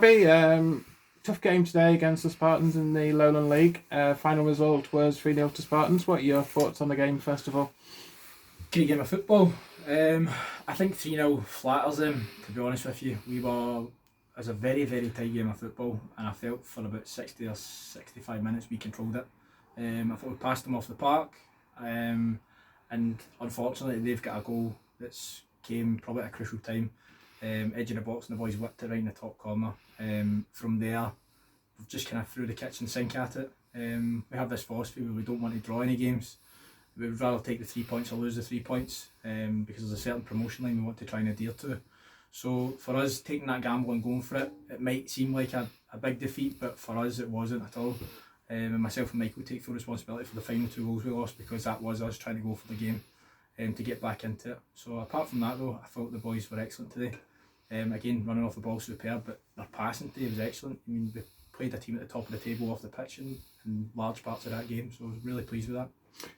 Robbie, tough game today against the Spartans in the Lowland League. Final result was 3-0 to Spartans. What are your thoughts on the game, first of all? Great game of football. I think 3-0 flatters them, to be honest with you. It was a very, very tight game of football, and I felt for about 60 or 65 minutes we controlled it. I thought we passed them off the park, and unfortunately they've got a goal that's came probably at a crucial time. Edge of the box, and the boys whipped it right in the top corner. From there, we've just kind of threw the kitchen sink at it. We have this philosophy where we don't want to draw any games. We would rather take the 3 points or lose the 3 points, because there's a certain promotion line we want to try and adhere to. So for us, taking that gamble and going for it, it might seem like a big defeat, but for us it wasn't at all. And myself and Michael take full responsibility for the final 2 goals we lost, because that was us trying to go for the game to get back into it. So apart from that though, I thought the boys were excellent today. Again, running off the ball superb, but their passing today was excellent. I mean, we played a team at the top of the table off the pitch in large parts of that game, so I was really pleased with that.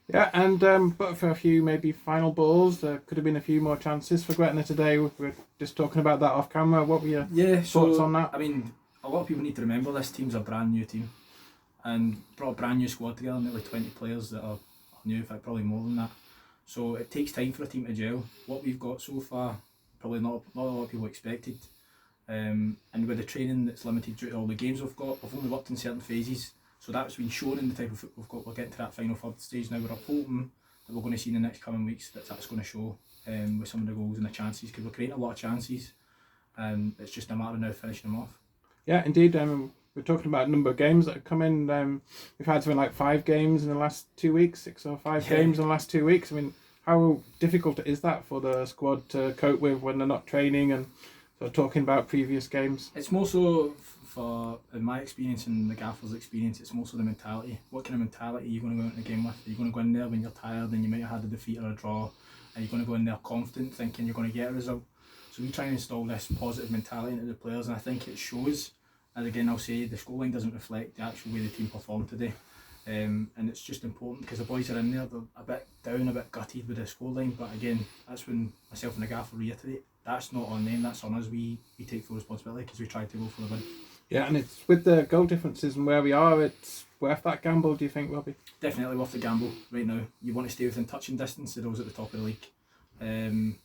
Yeah, and but for a few maybe final balls, there could have been a few more chances for Gretna today. We were just talking about that off camera. What were your thoughts on that? I mean, a lot of people need to remember this team's a brand new team, and brought a brand new squad together, nearly 20 players that are new, in fact probably more than that. So it takes time for a team to gel. What we've got so far, probably not a lot of people expected. And with the training that's limited due to all the games we've got, we've only worked in certain phases. So that's been shown in the type of football we've got. We're getting to that final third stage now. We're hoping that we're going to see in the next coming weeks that's going to show with some of the goals and the chances, because we're creating a lot of chances. It's just a matter of now finishing them off. Yeah, indeed. We're talking about a number of games that have come in. We've had something like 5 games in the last 2 weeks, 6 or 5 games in the last 2 weeks. I mean, how difficult is that for the squad to cope with when they're not training and sort of talking about previous games? It's more so, in my experience and the gaffer's experience, it's more so the mentality. What kind of mentality are you going to go into the game with? Are you going to go in there when you're tired and you might have had a defeat or a draw? Are you going to go in there confident, thinking you're going to get a result? So we try and install this positive mentality into the players, and I think it shows. And again, I'll say the scoreline doesn't reflect the actual way the team performed today. And it's just important because the boys are in there, they're a bit down, a bit gutted with the scoreline, but again, that's when myself and the gaffer reiterate, that's not on them, that's on us. We take full responsibility because we try to go for the win. Yeah, and it's with the goal differences and where we are, it's worth that gamble, do you think, Robbie? Definitely worth the gamble right now. You want to stay within touching distance of those at the top of the league, and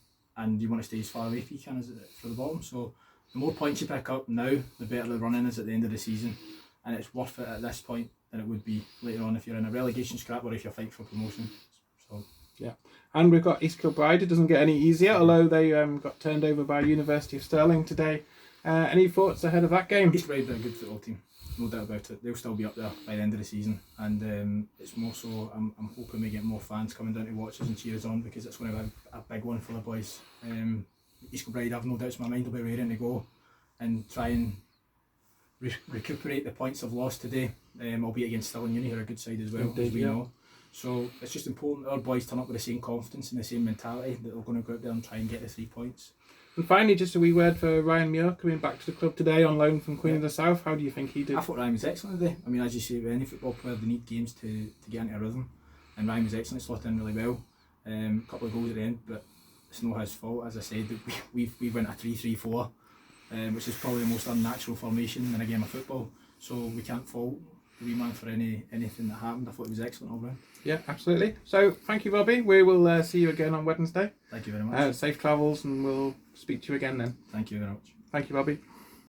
you want to stay as far away if you can as for the bottom. So the more points you pick up now, the better the running is at the end of the season, and it's worth it at this point than it would be later on if you're in a relegation scrap or if you're fighting for promotion. So yeah, and we've got East Kilbride. It doesn't get any easier, although they got turned over by University of Stirling today. Any thoughts ahead of that game? East Kilbride are a good football team, no doubt about it. They'll still be up there by the end of the season, and it's more so I'm hoping we get more fans coming down to watch us and cheer us on, because it's going to be a big one for the boys. East Kilbride, I've no doubts in my mind, will be raring to go and try and recuperate the points they've lost today, albeit against Stirling Uni, who are a good side as well, indeed, as we know. So it's just important that our boys turn up with the same confidence and the same mentality, that they're going to go out there and try and get the 3 points. And finally, just a wee word for Ryan Muir coming back to the club today on loan from Queen of the South. How do you think he did? I thought Ryan was excellent today. I mean, as you say, with any football player, they need games to get into a rhythm, and Ryan was excellent, slotted in really well. A couple of goals at the end, but it's not his fault. As I said, we went a 3-3-4, which is probably the most unnatural formation in a game of football. So we can't fault the wee man for anything that happened. I thought it was excellent all round. Yeah, absolutely. So thank you, Robbie. We will see you again on Wednesday. Thank you very much. Safe travels, and we'll speak to you again then. Thank you very much. Thank you, Robbie.